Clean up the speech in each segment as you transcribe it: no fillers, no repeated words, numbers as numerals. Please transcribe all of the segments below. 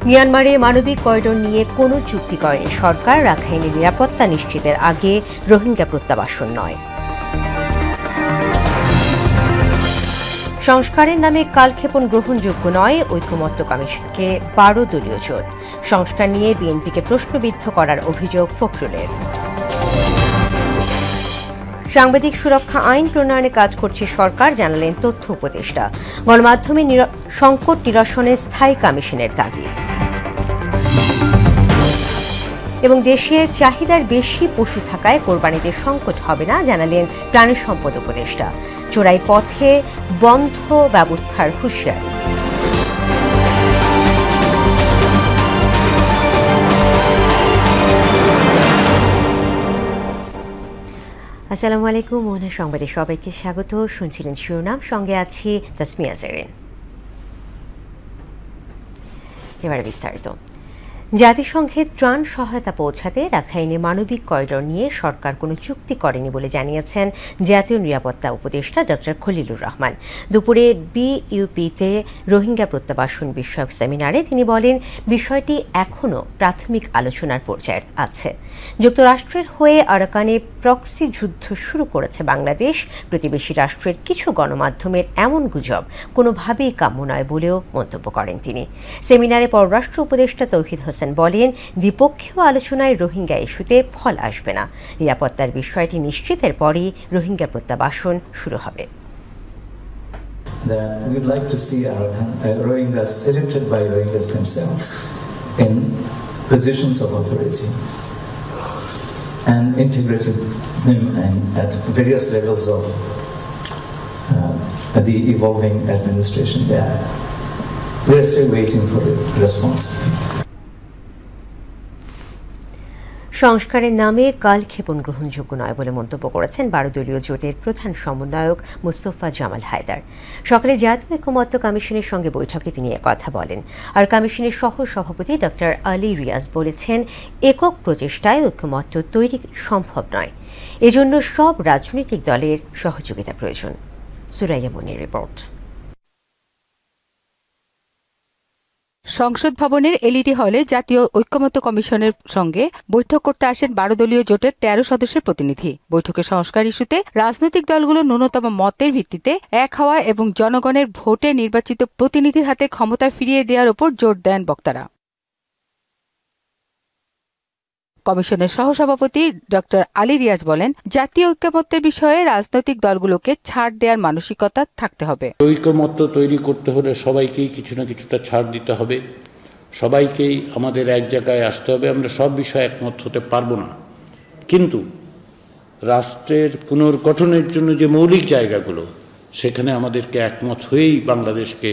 মিয়ানমারে মানবিক করিডোর নিয়ে কোনো চুক্তি করেনি সরকার। রাখাইনের নিরাপত্তা নিশ্চিতের আগে রোহিঙ্গা প্রত্যাবাসন নয়। সংস্কারের নামে কালক্ষেপণ গ্রহণযোগ্য নয়, ঐকমত্য কমিশনকে 12 দলীয় জোট। সংস্কার নিয়ে বিএনপিকে প্রশ্নবিদ্ধ করার অভিযোগ ফখরুলের। সাংবাদিক সুরক্ষা আইন প্রণয়নে কাজ করছে সরকার, জানালেন তথ্য উপদেষ্টা। গণমাধ্যমে সংকট নিরসনে স্থায়ী কমিশনের তাগিদ। এবং দেশে চাহিদার বেশি পশু থাকায় কোরবানিতে সংকট হবে না, জানালেন প্রাণী সম্পদ উপদেষ্টা। চোরাই পথে বন্ধ ব্যবস্থার হুঁশিয়ারি। আসসালামু আলাইকুম, মোহনা সংবাদে সবাইকে স্বাগত। শুনছিলেন শিরোনাম, সঙ্গে আছি তাসমিয়া জেরিন। এবারে বিস্তারিত। জাতিসংঘের ত্রাণ সহায়তা পৌঁছাতে রাখাইনে মানবিক করিডোর নিয়ে সরকার কোনো চুক্তি করেনি বলে জানিয়েছেন জাতীয় নিরাপত্তা উপদেষ্টা ডক্টর খলিলুর রহমান। দুপুরে বিইউপিতে রোহিঙ্গা প্রত্যাবাসন বিষয়ক সেমিনারে তিনি বলেন, বিষয়টি এখনও প্রাথমিক আলোচনার পর্যায়ে আছে। যুক্তরাষ্ট্রের হয়ে আরাকানে প্রক্সি যুদ্ধ শুরু করেছে বাংলাদেশ। প্রতিবেশী রাষ্ট্রের কিছু গণমাধ্যমের এমন গুজব কোনোভাবেই কাম্য নয় বলেও মন্তব্য করেন তিনি। সেমিনারে পররাষ্ট্র উপদেষ্টা তৌহিদ হোসেন বলেন, দ্বিপক্ষীয় আলোচনায় রোহিঙ্গা ইস্যুতে ফল আসবে না। নিরাপত্তার বিষয়টি নিশ্চিতের পরই রোহিঙ্গা প্রত্যাবাসন শুরু হবে। That we'd like to see Rohingyas selected by Rohingyas themselves in positions of authority and integrating them at various levels of the evolving administration there. We are still waiting for a response. সংস্কারের নামে কালক্ষেপণ গ্রহণযোগ্য নয় বলে মন্তব্য করেছেন 12 দলীয় জোটের প্রধান সমন্বয়ক মোস্তফা জামাল হায়দার। সকালে জাতীয় ঐকমত্য কমিশনের সঙ্গে বৈঠকে তিনি কথা বলেন। আর কমিশনের সহ সভাপতি ডক্টর আলী রিয়াজ বলেছেন, একক প্রচেষ্টায় ঐকমত্য তৈরি সম্ভব নয়, এজন্য সব রাজনৈতিক দলের সহযোগিতা প্রয়োজন। সুরাইয়া মনির রিপোর্ট। সংসদ ভবনের এলইডি হলে জাতীয় ঐকমত্য কমিশনের সঙ্গে বৈঠক করতে আসেন 12 দলীয় জোটের 13 সদস্যের প্রতিনিধি। বৈঠকে সংস্কার ইস্যুতে রাজনৈতিক দলগুলোর ন্যূনতম মতের ভিত্তিতে এক হওয়া এবং জনগণের ভোটে নির্বাচিত প্রতিনিধির হাতে ক্ষমতা ফিরিয়ে দেওয়ার উপর জোর দেন বক্তারা। কমিশনের সহসভাপতি ডক্টর আলী রিয়াজ বলেন, জাতীয় ঐকমত্যের বিষয়ে রাজনৈতিক দলগুলোকে ছাড় দেওয়ার মানসিকতা থাকতে হবে। ঐকমত্য তৈরি করতে হলে সবাইকেই কিছু না কিছুটা ছাড় দিতে হবে, সবাইকেই আমাদের এক জায়গায় আসতে হবে। আমরা সব বিষয়ে একমত হতে পারবো না, কিন্তু রাষ্ট্রের পুনর্গঠনের জন্য যে মৌলিক জায়গাগুলো, সেখানে আমাদেরকে একমত হয়েই বাংলাদেশকে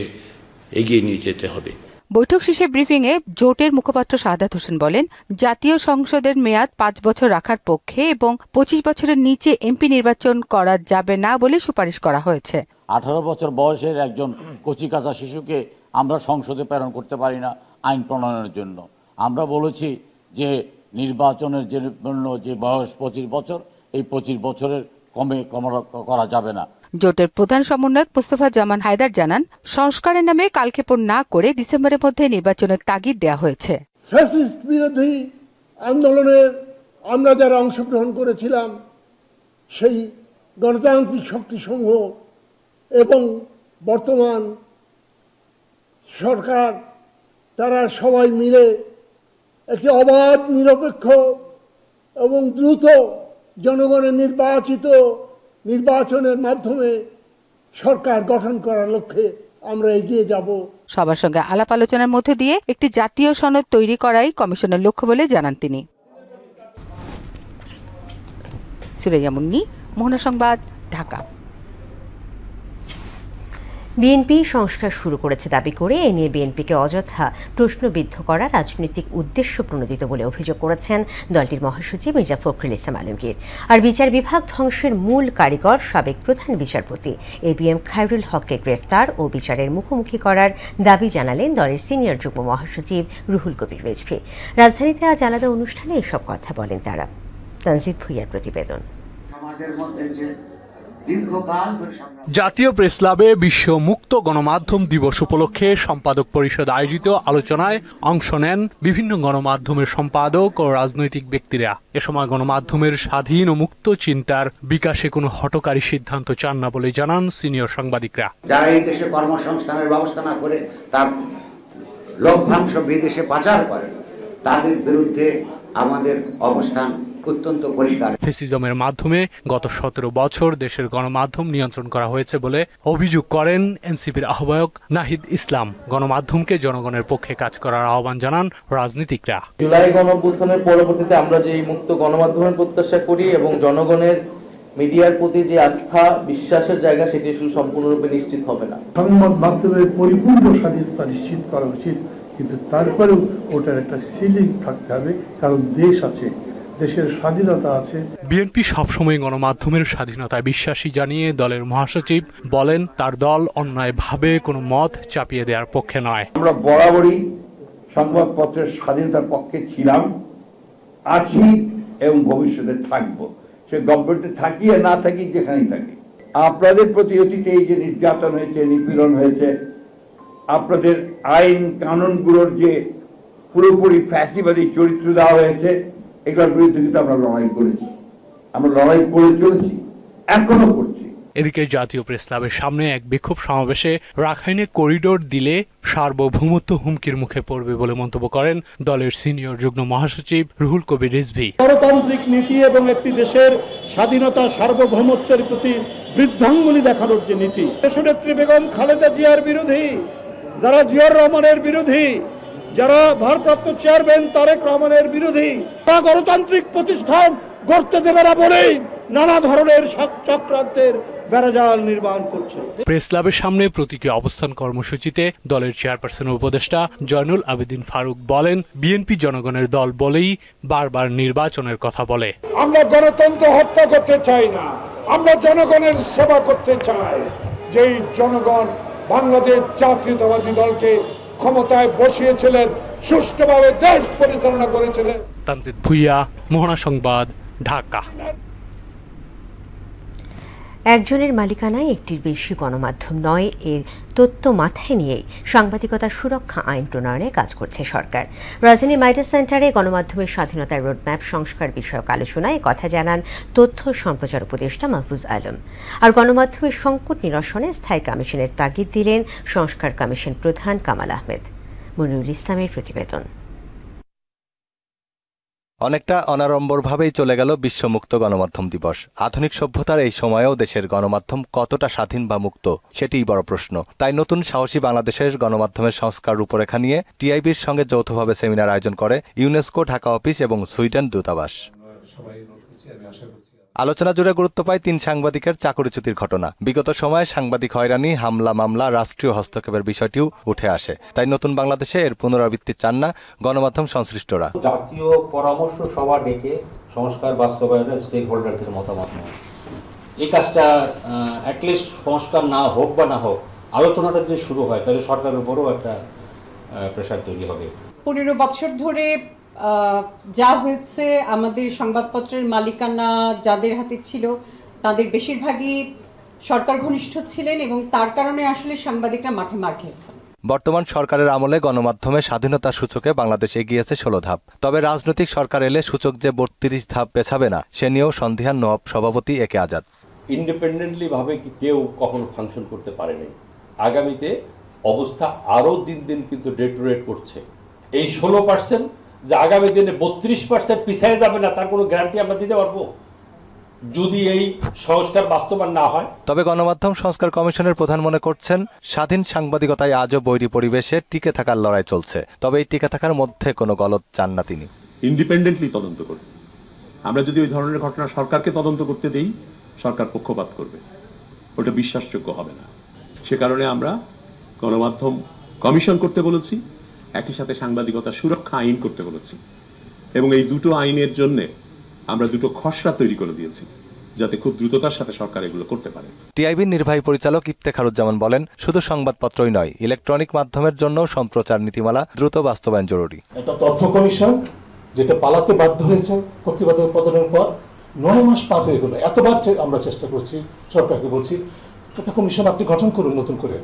এগিয়ে নিয়ে যেতে হবে। বৈঠক শেষে ব্রিফিংয়ে জোটের মুখপাত্র শাহাদাত হোসেন বলেন, জাতীয় সংসদের মেয়াদ 5 বছর রাখার পক্ষে এবং 25 বছরের নিচে এমপি নির্বাচন করা যাবে না বলে সুপারিশ করা হয়েছে। 18 বছর বয়সের একজন কচিকাঁচা শিশুকে আমরা সংসদে প্রেরণ করতে পারি না আইন প্রণয়নের জন্য। আমরা বলেছি যে নির্বাচনের জন্য যে বয়স 25 বছর, এই 25 বছরের কমে করা যাবে না। জোটের প্রধান সমন্বয়ক মোস্তফা জামান হায়দার জানান, সংস্কারের নামে কালক্ষেপণ না করে ডিসেম্বরের মধ্যে নির্বাচনের তাগিদ দেওয়া হয়েছে। ফ্যাসিস্ট বিরোধী আন্দোলনের আমরা যারা অংশগ্রহণ করেছিলাম, সেই গণতান্ত্রিক শক্তিসমূহ এবং বর্তমান সরকার, তারা সবাই মিলে একটি অবাধ, নিরপেক্ষ এবং দ্রুত জনগণের নির্বাচনের মাধ্যমে সরকার গঠন করার লক্ষ্যে আমরা এগিয়ে যাব। সবার সঙ্গে আলাপ আলোচনার মধ্যে দিয়ে একটি জাতীয় সনদ তৈরি করাই কমিশনের লক্ষ্য বলে জানান তিনি। সুরাইয়া মুন্নি, মোহনা সংবাদ, ঢাকা। বিএনপি সংস্কার শুরু করেছে দাবি করে এ নিয়ে বিএনপিকে অযথা প্রশ্নবিদ্ধ করা রাজনৈতিক উদ্দেশ্য প্রণোদিত বলে অভিযোগ করেছেন দলটির মহাসচিব মির্জা ফখরুল ইসলাম আলমগীর। আর বিচার বিভাগ ধ্বংসের মূল কারিগর সাবেক প্রধান বিচারপতি এবিএম খায়রুল হককে গ্রেফতার ও বিচারের মুখোমুখি করার দাবি জানালেন দলের সিনিয়র যুগ্ম মহাসচিব রুহুল কবির রিজভী। রাজধানীতে আজ আলাদা অনুষ্ঠানে এসব কথা বলেন তারা। তানজিদ ভুঁইয়ার প্রতিবেদন। সমাজের মধ্যে যে জাতীয় প্রেস ক্লাবে বিশ্ব মুক্ত গণমাধ্যম দিবস উপলক্ষে সম্পাদক পরিষদ আয়োজিত আলোচনায় অংশ নেন বিভিন্ন গণমাধ্যমের সম্পাদক ও রাজনৈতিক ব্যক্তিরা। এ সময় গণমাধ্যমের স্বাধীন ও মুক্ত চিন্তার বিকাশে কোনো হঠকারী সিদ্ধান্ত চান না বলে জানান সিনিয়র সাংবাদিকরা। যারা এই দেশে কর্মসংস্থানের ব্যবস্থা না করে তার লভ্যাংশ বিদেশে পাচার করে, তাদের বিরুদ্ধে আমাদের অবস্থান অত্যন্ত পরিষ্কার। ফ্যাসিজমের মাধ্যমে গত 17 বছর দেশের গণমাধ্যম নিয়ন্ত্রণ করা হয়েছে বলে অভিযোগ করেন এনসিপির আহ্বায়ক নাহিদ ইসলাম। গণমাধ্যমকে জনগণের পক্ষে কাজ করার আহ্বান জানান রাজনীতিকরা। জুলাই গণঅভ্যুত্থানের পরবর্তীতে আমরা যে মুক্ত গণমাধ্যমের প্রত্যাশা করি এবং জনগণের মিডিয়ার প্রতি যে আস্থা বিশ্বাসের জায়গা, সেটি আসলে সম্পূর্ণরূপে নিশ্চিত হবে না। সংবাদ মাধ্যমের পরিপূর্ণ স্বাধীনতা নিশ্চিত করা উচিত, কিন্তু তারপরেও ওটার একটা সিলিং থাকতে হবে, কারণ দেশ আছে, দেশের স্বাধীনতা আছে। বিএনপি সবসময় গণমাধ্যমের স্বাধীনতায় বিশ্বাসী জানিয়ে দলের মহাসচিব বলেন, তার দল অন্যায়ভাবে কোনো মত চাপিয়ে দেওয়ার পক্ষে নয়। আমরা বরাবরই সংবাদপত্রের স্বাধীনতার পক্ষে ছিলাম, আছি এবং ভবিষ্যতে থাকবো। সে গভর্নমেন্টে থাকি আর না থাকি, যেখানেই থাকি। আপনাদের প্রতি অতীতে এই যে নির্যাতন হয়েছে, নিপীড়ন হয়েছে, আপনাদের আইন কানুনগুলোর যে পুরোপুরি ফ্যাসিবাদী চরিত্র দেওয়া হয়েছে, এগুলোর বিরুদ্ধে কিন্তু আমরা লড়াই করেছি, আমরা লড়াই করে চলেছি, এখনো করছি। এদিকে জাতীয় প্রেস ক্লাবের সামনে এক বিক্ষোভ সমাবেশে রাখাইনে করিডোর দিলে সার্বভৌমত্ব হুমকির মুখে পড়বে বলে মন্তব্য করেন দলের সিনিয়র যুগ্ম মহাসচিব রুহুল কবির রিজভী। গণতান্ত্রিক নীতি এবং একটি দেশের স্বাধীনতা সার্বভৌমত্বের প্রতি বৃদ্ধাঙ্গুলি দেখানোর যে নীতি, দেশনেত্রী বেগম খালেদা জিয়ার বিরোধী, যারা জিয়াউর রহমানের বিরোধী, যারা ভারপ্রাপ্ত চেয়ারম্যান তারেক রহমানের বিরোধী, তারা গণতান্ত্রিক প্রতিষ্ঠান গড়তে দেবে না বলেই নানা ধরনের চক্রান্তের বেড়াজাল নির্মাণ করছে। প্রেস ক্লাবের সামনে প্রতীকী অবস্থান কর্মসূচিতে দলের চেয়ারপারসন উপদেষ্টা জয়নুল আবেদিন ফারুক বলেন, বিএনপি জনগণের দল বলেই বারবার নির্বাচনের কথা বলে। আমরা গণতন্ত্র হত্যা করতে চাই না, আমরা জনগণের সেবা করতে চাই। যেই জনগণ বাংলাদেশ জাতীয়তাবাদী দলকে ক্ষমতায় বসিয়েছিলেন, সুষ্ঠুভাবে দেশ পরিচালনা করেছিলেন। তানজিদ ভুইয়া, মোহনা সংবাদ, ঢাকা। একজনের মালিকানায় একটির বেশি গণমাধ্যম নয়, এর তথ্য মাথায় নিয়েই সাংবাদিকতা সুরক্ষা আইন প্রণয়নে কাজ করছে সরকার। রাজধানী মাইডাস সেন্টারে গণমাধ্যমের স্বাধীনতার রোডম্যাপ সংস্কার বিষয়ক আলোচনায় কথা জানান তথ্য সম্প্রচার উপদেষ্টা মাহফুজ আলম। আর গণমাধ্যমের সংকট নিরসনে স্থায়ী কমিশনের তাগিদ দিলেন সংস্কার কমিশন প্রধান কামাল আহমেদ। মনিরুল ইসলামের প্রতিবেদন। অনেকটা অনাড়ম্বরভাবেই চলে গেল বিশ্বমুক্ত গণমাধ্যম দিবস। আধুনিক সভ্যতার এই সময়েও দেশের গণমাধ্যম কতটা স্বাধীন বা মুক্ত, সেটিই বড় প্রশ্ন। তাই নতুন সাহসী বাংলাদেশের গণমাধ্যমের সংস্কার রূপরেখা নিয়ে টিআইবির সঙ্গে যৌথভাবে সেমিনার আয়োজন করে ইউনেস্কো ঢাকা অফিস এবং সুইডেন দূতাবাস। আলোচনা জুড়ে গুরুত্ব পায় 3 সাংবাদিকের চাকরিচ্যুতির ঘটনা। বিগত সময়ে সাংবাদিক হয়রানি, হামলা, মামলা, রাষ্ট্রীয় হস্তক্ষেপের বিষয়টিও উঠে আসে। তাই নতুন বাংলাদেশে এর পুনরাবৃত্তি চান না গণমাধ্যম সংশ্লিষ্টরা। জাতীয় পরামর্শ সভা ডেকে সংস্কার বাস্তবায়নে স্টেক হোল্ডারদের মতামত নেয়। এই কাজটা অ্যাটলিস্ট সংস্কার না হোক বা না হোক, আলোচনাটা যদি শুরু হয় তাহলে সরকারের উপরও একটা প্রেশার তৈরি হবে। 15 বছর ধরে যা হয়েছে, আমাদের সংবাদপত্রের মালিকানা যাদের হাতে ছিল তাদের বেশিরভাগই সরকার ঘনিষ্ঠ ছিলেন এবং তার কারণে আসলে সাংবাদিকরা মাঠে মার খেয়েছেন। বর্তমান সরকারের আমলে গণমাধ্যমে স্বাধীনতা সূচকে বাংলাদেশ এগিয়েছে 16 ধাপ। তবে রাজনৈতিক সরকার এলে সূচক যে 32 ধাপ পেছাবে না, সে নিয়েও সন্দিহান নওয়াব সভাপতি একে আজাদ। ইন্ডিপেন্ডেন্টলি ভাবে কেউ কখনো ফাংশন করতে পারেনি। আগামীতে অবস্থা আরও দিন দিন কিন্তু ডেটোরেট করছে। এই 16% যে আগামী দিনে 32% পিছিয়ে যাবে না, তার কোনো গ্যারান্টি আমরা দিতে পারবো যদি এই সংস্কার বাস্তবায়ন না হয়। তবে গণমাধ্যম সংস্কার কমিশনের প্রধান মনে করছেন, স্বাধীন সাংবাদিকতায় আজও বৈরী পরিবেশে টিকে থাকার লড়াই চলছে। তবে এই টিকে থাকার মধ্যে কোনো গলদ চান না তিনি। ইন্ডিপেন্ডেন্টলি তদন্ত করবে। আমরা যদি ওই ধরনের ঘটনা সরকারকে তদন্ত করতে দেই, সরকার পক্ষপাত করবে, ওটা বিশ্বাসযোগ্য হবে না। সে কারণে আমরা গণমাধ্যম কমিশন করতে বলেছি, একই সাথে সাংবাদিকতা সুরক্ষা আইন করতে বলেছি এবং এই দুটো আইনের জন্য আমরা দুটো খসড়া তৈরি করে দিয়েছি, যাতে খুব দ্রুততার সাথে সরকার এগুলো করতে পারে। টিআইবির নির্বাহী পরিচালক ইফতেখারুজ্জামান বলেন, শুধু সংবাদপত্রই নয়, ইলেকট্রনিক মাধ্যমের জন্য সম্প্রচার নীতিমালা দ্রুত বাস্তবায়ন জরুরি। একটা তথ্য কমিশন যেটা পালাতে বাধ্য হয়েছে কর্তৃপক্ষ পতনের পর, 9 মাস পার হয়ে গেল, এতবার আমরা চেষ্টা করছি, সরকারকে বলছি একটা কমিশন আপনি গঠন করুন নতুন করে,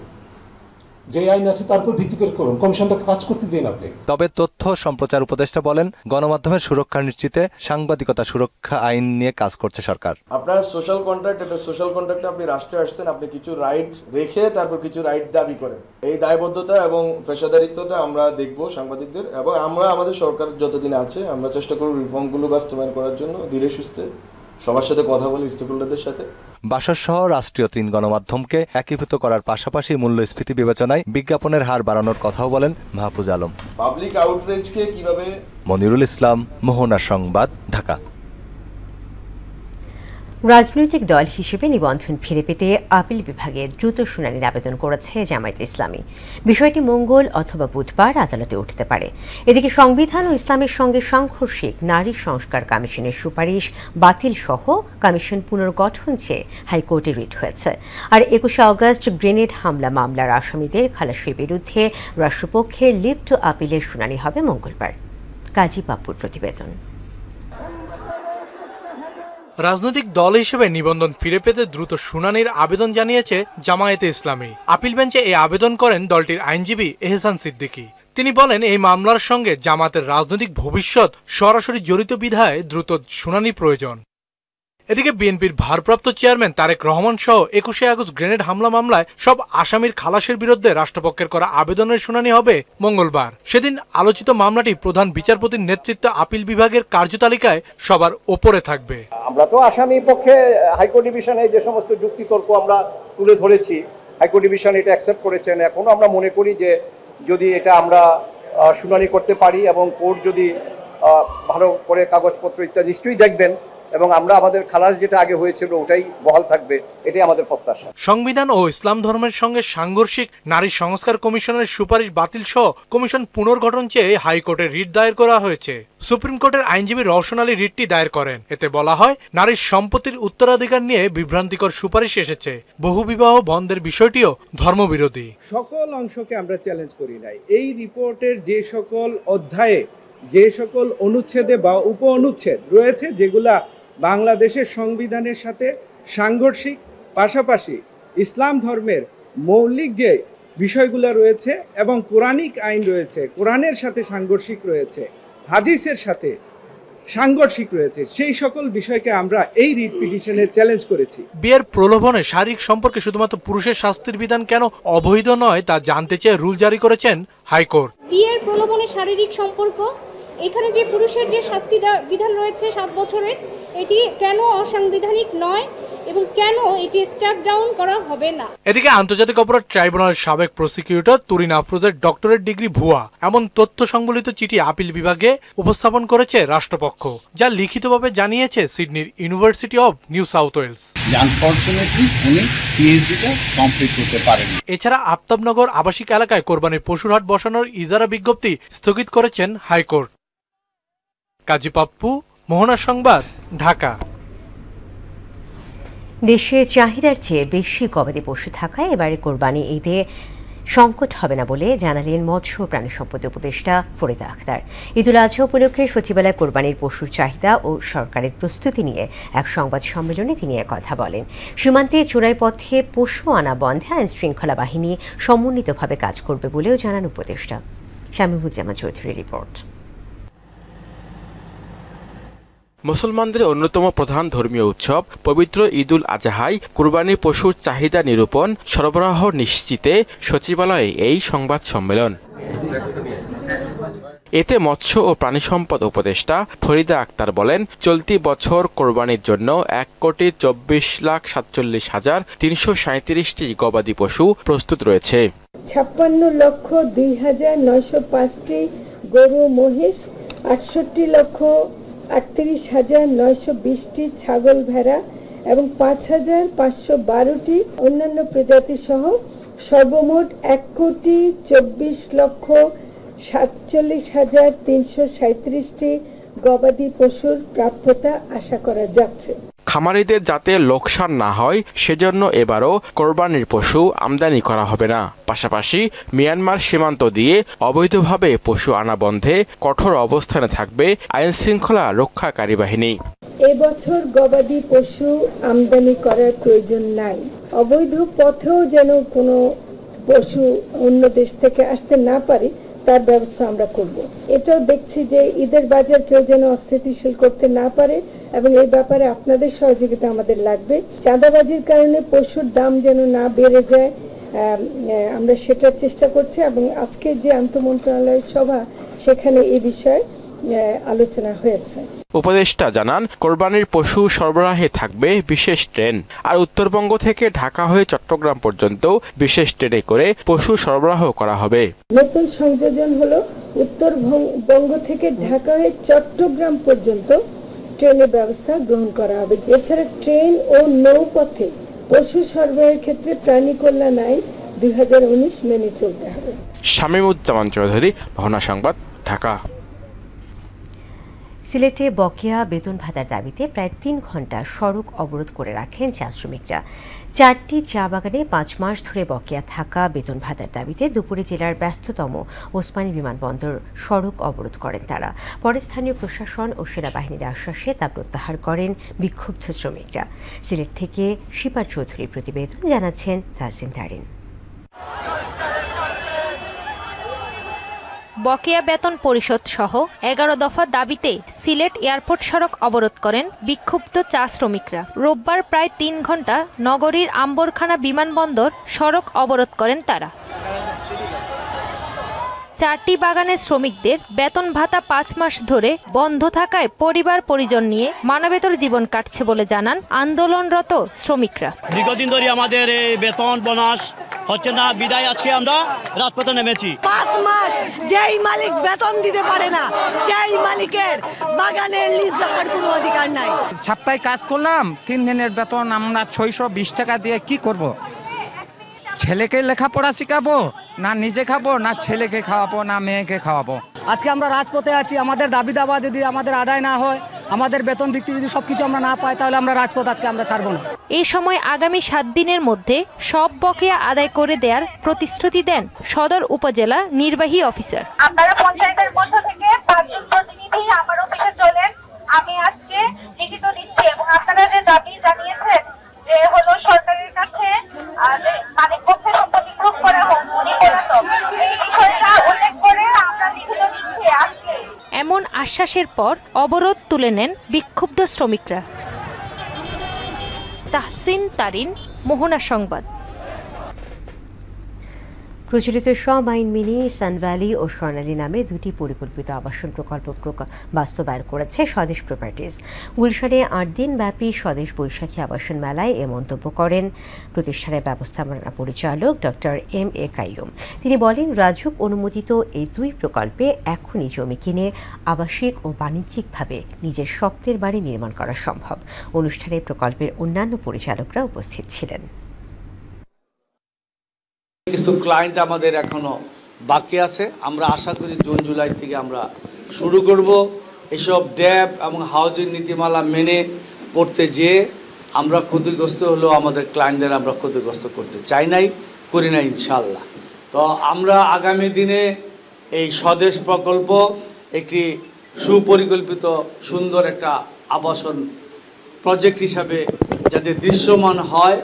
যে আইন আছে তার উপর ভিত্তি করে করুন, কমিশনটাকে কাজ করতে দিন আপনি। তবে তথ্য সম্প্রচার উপদেষ্টা বলেন, গণমাধ্যমের সুরক্ষা নিশ্চিতে সাংবাদিকতা সুরক্ষা আইন নিয়ে কাজ করছে সরকার। আপনার সোশ্যাল কন্ট্রাক্ট, এটা সোশ্যাল কন্ট্রাক্টে আপনি রাষ্ট্রে আসছেন, আপনি কিছু রাইট রেখে তারপর কিছু রাইট দাবি করেন। এই দায়বদ্ধতা এবং পেশাদারিত্বটা আমরা দেখব সাংবাদিকদের, এবং আমরা আমাদের সরকার যতদিন আছে আমরা চেষ্টা করব রিফর্মগুলো বাস্তবায়ন করার জন্য ধীরে সুস্থে সবার সাথে কথা বলি, স্টেকহোল্ডারদের সাথে। বাসর সহ রাষ্ট্রীয় 3 গণমাধ্যমকে একীভূত করার পাশাপাশি মূল্যস্ফীতি বিবেচনায় বিজ্ঞাপনের হার বাড়ানোর কথাও বলেন মাহফুজ আলম। পাবলিক আউটরিচকে কিভাবে। মনিরুল ইসলাম, মোহনা সংবাদ, ঢাকা। রাজনৈতিক দল হিসেবে নিবন্ধন ফিরে পেতে আপিল বিভাগে দ্রুত শুনানির আবেদন করেছে জামায়াতে ইসলামী। বিষয়টি মঙ্গল অথবা বুধবার আদালতে উঠতে পারে। এদিকে সংবিধান ও ইসলামের সঙ্গে সাংঘর্ষিক নারী সংস্কার কমিশনের সুপারিশ বাতিল সহ কমিশন পুনর্গঠন চেয়ে হাইকোর্টে রিট হয়েছে। আর 21 আগস্ট গ্রেনেড হামলা মামলার আসামিদের খালাসের বিরুদ্ধে রাষ্ট্রপক্ষের লিভ টু আপিলের শুনানি হবে মঙ্গলবার। কাজী পাপ্পুর প্রতিবেদন। রাজনৈতিক দল হিসেবে নিবন্ধন ফিরে পেতে দ্রুত শুনানির আবেদন জানিয়েছে জামায়াতে ইসলামী। আপিল বেঞ্চে এই আবেদন করেন দলটির আইনজীবী এহসান সিদ্দিকী। তিনি বলেন, এই মামলার সঙ্গে জামাতের রাজনৈতিক ভবিষ্যৎ সরাসরি জড়িত বিধায় দ্রুত শুনানি প্রয়োজন। এদিকে বিএনপির ভারপ্রাপ্ত চেয়ারম্যান তারেক রহমান সহ 21 আগস্ট গ্রেনেড হামলা মামলায় সব আসামির খালাসের বিরুদ্ধে রাষ্ট্রপক্ষের করা আবেদনের শুনানি হবে মঙ্গলবার। সেদিন আলোচিত মামলাটি প্রধান বিচারপতির নেতৃত্বে আপিল বিভাগের কার্যতালিকায় সবার ওপরে থাকবে। আমরা তো আসামি পক্ষে হাইকোর্ট ডিভিশনে যে সমস্ত যুক্তিতর্ক আমরা তুলে ধরেছি, হাইকোর্ট ডিভিশন এটা অ্যাকসেপ্ট করেছেন। এখনো আমরা মনে করি যে যদি এটা আমরা শুনানি করতে পারি এবং কোর্ট যদি ভালো করে কাগজপত্র ইত্যাদি নিশ্চয়ই দেখবেন এবং আমরা আমাদের খালাস যেটা আগে হয়েছিল ওটাই বহাল থাকবে, এটাই আমাদের প্রত্যাশা। সংবিধান ও ইসলাম ধর্মের সঙ্গে সাংঘর্ষিক নারী সংস্কার কমিশনের সুপারিশ বাতিল সহ কমিশন পুনর্গঠন চেয়ে হাইকোর্টে রিট দায়ের করা হয়েছে। সুপ্রিম কোর্টের আইনজীবী রওশন আলী রিটটি দায়ের করেন। এতে বলা হয়, নারীর সম্পত্তির উত্তরাধিকার নিয়ে বিভ্রান্তিকর সুপারিশ এসেছে। বহুবিবাহ বন্ধের বিষয়টিও ধর্মবিরোধী। সকল অংশকে আমরা চ্যালেঞ্জ করি নাই। এই রিপোর্টের যে সকল অধ্যায়ে যে সকল অনুচ্ছেদে বা উপ অনুচ্ছেদ রয়েছে যেগুলা বাংলাদেশের সংবিধানের সাথে সাংঘর্ষিক, পাশাপাশি ইসলাম ধর্মের মৌলিক যে বিষয়গুলো রয়েছে এবং কোরআনিক আইন রয়েছে, কোরআনের সাথে সাংঘর্ষিক রয়েছে, হাদিসের সাথে সাংঘর্ষিক রয়েছে, সেই সকল বিষয়কে আমরা এই রিট পিটিশনে চ্যালেঞ্জ করেছি। বিয়ের প্রলোভনে শারীরিক সম্পর্কে শুধুমাত্র পুরুষের শাস্তির বিধান কেন অবৈধ নয় তা জানতে চেয়ে রুল জারি করেছেন হাইকোর্ট। বিয়ের প্রলোভনে শারীরিক সম্পর্ক, এখানে যে পুরুষের যে শাস্তি বিধান রয়েছে 7 বছরের, এটি কেন অসাংবিধানিক নয় এবং কেন এটি স্ট্রাক ডাউন করা হবে না। এদিকে আন্তর্জাতিক অপরাধ ট্রাইব্যুনালের সাবেক প্রসিকিউটর তুরিন আফরোজের ডক্টরেট ডিগ্রি ভুয়া এমন তথ্য সংবলিত চিঠি আপিল বিভাগে উপস্থাপন করেছে রাষ্ট্রপক্ষ, যা লিখিতভাবে জানিয়েছে সিডনির university of New South Wales. Unfortunately উনি পিএইচডিটা কমপ্লিট করতে পারেননি। এছাড়া আফতাবনগর আবাসিক এলাকায় কোরবানির পশুর হাট বসানোর ইজারা বিজ্ঞপ্তি স্থগিত করেছেন হাইকোর্ট। কাজী পাপ্পু, মোহনা সংবাদ, ঢাকা। দেশে চাহিদার চেয়ে বেশি গবাদি পশু থাকায় এবারে কোরবানি ঈদে সংকট হবে না বলে জানালেন মৎস্য ও প্রাণী সম্পদ উপদেষ্টা ফরিদা আক্তার। ঈদুল আজহা উপলক্ষে সচিবালয়ে কোরবানির পশুর চাহিদা ও সরকারের প্রস্তুতি নিয়ে এক সংবাদ সম্মেলনে তিনি কথা বলেন। সীমান্তে চোরাই পথে পশু আনা বন্ধে আইন শৃঙ্খলা বাহিনী সমন্বিতভাবে কাজ করবে বলেও জানান উপদেষ্টা। শামীমুজ্জামান চৌধুরীর রিপোর্ট। মুসলমানদের অন্যতম প্রধান ধর্মীয় উৎসব পবিত্র ঈদুল আজহায় কুরবানি পশুর চাহিদা নিরূপণ, সরবরাহ নিশ্চিতে সচিবালয়ে এই সংবাদ সম্মেলন। এতে মৎস্য ও প্রাণী সম্পদ উপদেষ্টা ফরিদা আক্তার বলেন, চলতি বছর কোরবানির জন্য 1,24,47,337টি গবাদি পশু প্রস্তুত রয়েছে। 56,02,905টি গরু মহিষ, 68,38,920টি ছাগল ভেড়া এবং 5,512টি অন্যান্য প্রজাতি সহ সর্বমোট 1,24,47,337টি গবাদি পশুর প্রাপ্যতা আশা করা যাচ্ছে। খামারিদের যাতে লোকসান না হয় সেজন্য এবারও কোরবানির পশু আমদানি করা হবে না। পাশাপাশি মিয়ানমার সীমান্ত দিয়ে অবৈধভাবে পশু আনা বন্ধে কঠোর অবস্থানে থাকবে আইনশৃঙ্খলা রক্ষাকারী বাহিনী। এবছর গবাদি পশু আমদানি করার প্রয়োজন নাই। অবৈধ পথেও যেন কোনো পশু অন্য দেশ থেকে আসতে না পারে তার ব্যবস্থা আমরা করব। এটাও দেখছি যে ঈদের বাজার কেউ যেন অস্থিতিশীল করতে না পারে এবং এই ব্যাপারে আপনাদের সহযোগিতা আমাদের লাগবে। চাঁদাবাজির কারণে পশুর দাম যেন না বেড়ে যায়, আমরা সেটার চেষ্টা করছি এবং আজকে যে আন্তঃমন্ত্রণালয় সভা সেখানে এই বিষয়ে আলোচনা হয়েছে। উপদেষ্টা জানান কোরবানির পশু সরবরাহে থাকবে বিশেষ ট্রেন, আর উত্তরবঙ্গ থেকে ঢাকা হয়ে চট্টগ্রাম পর্যন্ত বিশেষ ট্রেনে করে পশু সরবরাহ করা হবে। নতুন সংযোজন হলো উত্তরবঙ্গ থেকে ঢাকা হয়ে চট্টগ্রাম পর্যন্ত ট্রেনের ব্যবস্থা গ্রহণ করা হবে। এছাড়া ট্রেন ও নৌপথে পশু সরবরাহের ক্ষেত্রে প্রাণী কল্যাণ আইন 2019 মেনে চলতে হবে। শামীমুজ্জামান চৌধুরী, ভবনা সংবাদ, ঢাকা। সিলেটে বকেয়া বেতন ভাতার দাবিতে প্রায় 3 ঘন্টা সড়ক অবরোধ করে রাখেন চা শ্রমিকরা। 4টি চা বাগানে 5 মাস ধরে বকেয়া থাকা বেতন ভাতার দাবিতে দুপুরে জেলার ব্যস্ততম ওসমানী বিমানবন্দর সড়ক অবরোধ করেন তারা। পরে স্থানীয় প্রশাসন ও সেনাবাহিনীর আশ্বাসে তা প্রত্যাহার করেন বিক্ষুব্ধ শ্রমিকরা। সিলেট থেকে শিপার চৌধুরীর প্রতিবেদন, জানাচ্ছেন তাহসিন তারিন। বকেয়া বেতন পরিশোধ সহ 11 দফা দাবিতে সিলেট এয়ারপোর্ট সড়ক অবরোধ করেন বিক্ষুব্ধ চা শ্রমিকরা। রোববার প্রায় 3 ঘন্টা নগরীর আম্বরখানা বিমানবন্দর সড়ক অবরোধ করেন তারা। 4টি বাগানের শ্রমিকদের বেতন ভাতা 5 মাস ধরে বন্ধ থাকায় পরিবার পরিজন নিয়ে মানবেতর জীবন কাটছে বলে জানান আন্দোলনরত শ্রমিকরা। দীর্ঘদিন ধরে আমাদের এই বেতন বোনাস হচ্ছে না, বিদায় আজকে আমরা রাজপথে নেমেছি। 5 মাস যেই মালিক বেতন দিতে পারে না সেই মালিকের বাগানের লিজ রাখার কোনো অধিকার নাই। সপ্তাহে কাজ করলাম, 3 দিনের বেতন আমরা 620 টাকা দিয়ে কি করব? ছেলেকে লেখাপড়া শিখাবো না নিজে খাবো, না ছেলেকে খাওয়াবো, না মেয়েকে খাওয়াবো? আজকে আমরা রাজপথে আছি। আমাদের দাবি দাবা যদি আমাদের আদায় না হয়, আমাদের বেতন ভিত্তি যদি সবকিছু আমরা না পাই, তাহলে আমরা রাজপথ আজকে আমরা ছাড়বো না। এই সময় আগামী 7 দিনের মধ্যে সব বকেয়া আদায় করে দেওয়ার প্রতিশ্রুতি দেন সদর উপজেলা নির্বাহী অফিসার। আপনারা পঞ্চায়েতের পক্ষ থেকে 5 জন প্রতিনিধি আমার অফিসে চলেন, আমি আজকে লিখিত দিচ্ছি এবং আপনারা যে দাবি জানিয়েছেন যে হলো সরকারের কাছে মালিক পক্ষের সম্পত্তি প্রুফ করা হোক, এই বিষয়টা উল্লেখ করে আমরা লিখিত দিচ্ছি আজকে। এমন আশ্বাসের পর অবরোধ তুলে নেন বিক্ষুব্ধ শ্রমিকরা। তাহসিন তারিন, মোহনা সংবাদ। প্রচলিত সব আইন মেনে সানভ্যালি ও স্বর্ণালী নামে 2টি পরিকল্পিত আবাসন প্রকল্প বাস্তবায়ন করেছে স্বদেশ প্রপার্টিজ। গুলশানে 8 দিন ব্যাপী স্বদেশ বৈশাখী আবাসন মেলায় এ মন্তব্য করেন প্রতিষ্ঠানের ব্যবস্থাপনা পরিচালক ডক্টর MA কাইয়ুম। তিনি বলেন, রাজুক অনুমোদিত এই 2 প্রকল্পে এখনই জমি কিনে আবাসিক ও বাণিজ্যিকভাবে নিজের স্বপ্নের বাড়ি নির্মাণ করা সম্ভব। অনুষ্ঠানে প্রকল্পের অন্যান্য পরিচালকরা উপস্থিত ছিলেন। কিছু ক্লায়েন্ট আমাদের এখনো বাকি আছে, আমরা আশা করি জুন জুলাই থেকে আমরা শুরু করব। এসব ড্যাব এবং হাউজিং নীতিমালা মেনে করতে যেয়ে আমরা ক্ষতিগ্রস্ত হলেও আমাদের ক্লায়েন্টদের আমরা ক্ষতিগ্রস্ত করতে চাই নাই, করি না ইনশাল্লাহ। তো আমরা আগামী দিনে এই স্বদেশ প্রকল্প একটি সুপরিকল্পিত সুন্দর একটা আবাসন প্রজেক্ট হিসাবে যাতে দৃশ্যমান হয়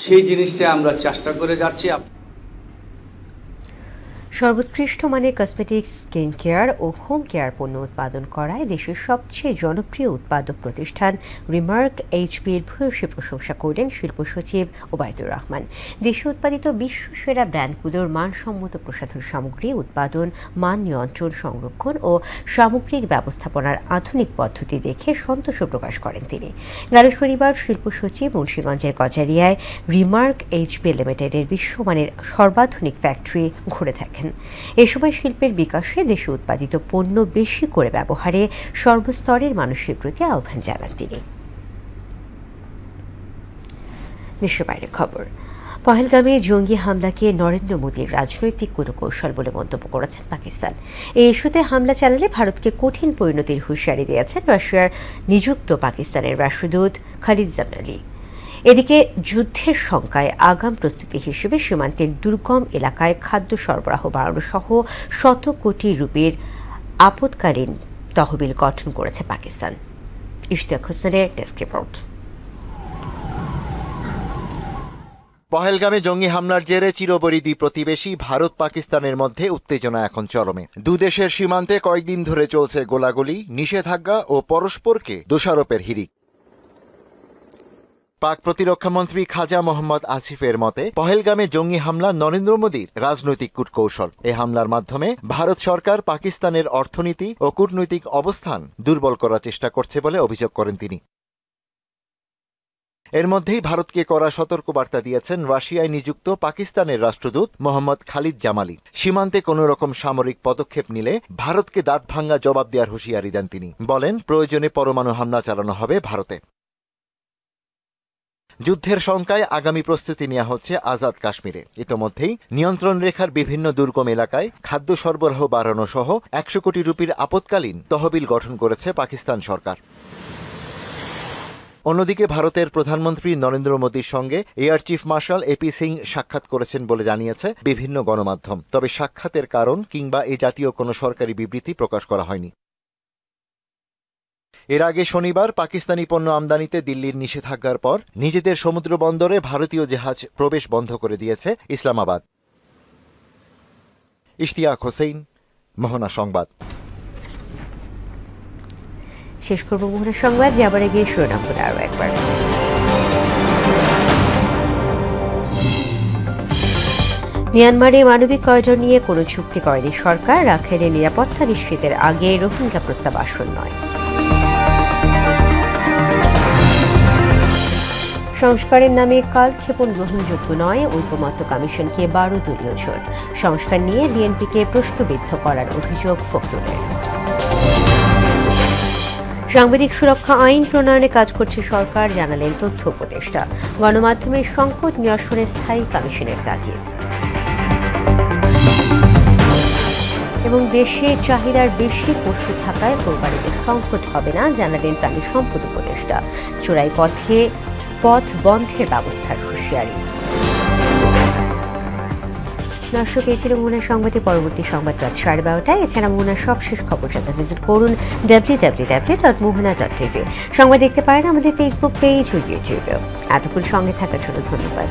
সেই জিনিসটা আমরা চেষ্টা করে যাচ্ছি। সর্বোৎকৃষ্ট মানের কসমেটিক্স, স্কিন কেয়ার ও হোম কেয়ার পণ্য উৎপাদন করায় দেশের সবচেয়ে জনপ্রিয় উৎপাদক প্রতিষ্ঠান রিমার্ক এইচপির ভূয়সী প্রশংসা করলেন শিল্প সচিব ওবায়দুর রহমান। দেশে উৎপাদিত বিশ্বসেরা ব্র্যান্ডগুলোর মানসম্মত প্রসাধন সামগ্রী উৎপাদন, মান নিয়ন্ত্রণ, সংরক্ষণ ও সামগ্রিক ব্যবস্থাপনার আধুনিক পদ্ধতি দেখে সন্তোষ প্রকাশ করেন তিনি। গেল শনিবার শিল্প সচিব মুন্সিগঞ্জের গজারিয়ায় রিমার্ক এইচপি লিমিটেডের বিশ্বমানের সর্বাধুনিক ফ্যাক্টরি ঘুরে থাকেন। এ সময় শিল্পের বিকাশে দেশে উৎপাদিত পণ্য বেশি করে ব্যবহারে সর্বস্তরের মানুষের প্রতি আহ্বান জানান তিনি। দেশের বাইরে খবর। পহেলগামে জঙ্গি হামলাকে নরেন্দ্র মোদীর রাজনৈতিক কূটকৌশল বলে মন্তব্য করেছেন পাকিস্তান। এই ইস্যুতে হামলা চালালে ভারতকে কঠিন পরিণতির হুঁশিয়ারি দিয়েছেন রাশিয়ার নিযুক্ত পাকিস্তানের রাষ্ট্রদূত খালিদ জামনালি। এদিকে যুদ্ধের শঙ্কায় আগাম প্রস্তুতি হিসেবে সীমান্তের দুর্গম এলাকায় খাদ্য সরবরাহ বাড়ানো সহ 100 কোটি রুপির আপৎকালীন তহবিল গঠন করেছে পাকিস্তান। ইশতিয়াক হোসেনের ডেস্ক রিপোর্ট। পহেলগামে জঙ্গি হামলার জেরে চিরপরিধি প্রতিবেশী ভারত পাকিস্তানের মধ্যে উত্তেজনা এখন চরমে। দুদেশের সীমান্তে কয়েকদিন ধরে চলছে গোলাগুলি, নিষেধাজ্ঞা ও পরস্পরকে দোষারোপের হিড়িক। পাক প্রতিরক্ষামন্ত্রী খাজা মোহাম্মদ আসিফের মতে পহেলগামে জঙ্গি হামলা নরেন্দ্র মোদীর রাজনৈতিক কূটকৌশল। এ হামলার মাধ্যমে ভারত সরকার পাকিস্তানের অর্থনীতি ও কূটনৈতিক অবস্থান দুর্বল করার চেষ্টা করছে বলে অভিযোগ করেন তিনি। এর মধ্যেই ভারতকে কড়া সতর্কবার্তা দিয়েছেন রাশিয়ায় নিযুক্ত পাকিস্তানের রাষ্ট্রদূত মোহাম্মদ খালিদ জামালি। সীমান্তে কোনো রকম সামরিক পদক্ষেপ নিলে ভারতকে দাঁত ভাঙ্গা জবাব দেওয়ার হুঁশিয়ারি দেন তিনি। বলেন, প্রয়োজনে পরমাণু হামলা চালানো হবে ভারতে। যুদ্ধের শঙ্কায় আগামী প্রস্তুতি নেওয়া হচ্ছে আজাদ কাশ্মীরে। ইতোমধ্যেই নিয়ন্ত্রণ রেখার বিভিন্ন দুর্গম এলাকায় খাদ্য সরবরাহ বাড়ানো সহ 100 কোটি রুপির আপৎকালীন তহবিল গঠন করেছে পাকিস্তান সরকার। অন্যদিকে ভারতের প্রধানমন্ত্রী নরেন্দ্র মোদীর সঙ্গে air chief marshal AP Singh সাক্ষাৎ করেছেন বলে জানিয়েছে বিভিন্ন গণমাধ্যম। তবে সাক্ষাতের কারণ কিংবা এ জাতীয় কোনো সরকারি বিবৃতি প্রকাশ করা হয়নি। এর আগে শনিবার পাকিস্তানি পণ্য আমদানিতে দিল্লির নিষেধাজ্ঞার পর নিজেদের সমুদ্র বন্দরে ভারতীয় জাহাজ প্রবেশ বন্ধ করে দিয়েছে ইসলামাবাদ। ইশতিয়াক হোসেন, মোহনা সংবাদ। শেষ করব মোহনা সংবাদ, যাবার আগে শিরোনামগুলো আরও একবার। মিয়ানমারে মানবিক করিডর নিয়ে কোনো চুক্তি করেনি সরকার। রাখাইনের নিরাপত্তা নিশ্চিতের আগে রোহিঙ্গা প্রত্যাবাসন নয়। সংস্কারের নামে কালক্ষেপণ গ্রহণযোগ্য নয়, ঐকমত্য কমিশনকে 12 দলীয় জোট। সংস্কার নিয়ে বিএনপিকে প্রশ্নবিদ্ধ করার অভিযোগ ফখরুলের। সাংবাদিক সুরক্ষা আইন প্রণয়নে কাজ করছে সরকার, জানালেন তথ্য উপদেষ্টা। গণমাধ্যমের সংকট নিরসনে স্থায়ী কমিশনের তাগিদ। এবং দেশে চাহিদার বেশি পশু থাকায় কোরবানিতে সংকট হবে না, জানালেন প্রাণী সম্পদ উপদেষ্টা। চোরাই পথ বন্ধের ব্যবস্থার হুঁশিয়ারি। দর্শক, এই ছিল মোহনা সংবাদে। পরবর্তী সংবাদ রাত 12:30টায়। এছাড়া মোহনার সবশেষ খবর জানতে ভিজিট করুন www.mohana.tv। সংবাদ দেখতে পারেন আমাদের ফেসবুক পেজ ও ইউটিউবেও। এতক্ষণ সঙ্গে থাকার জন্য ধন্যবাদ।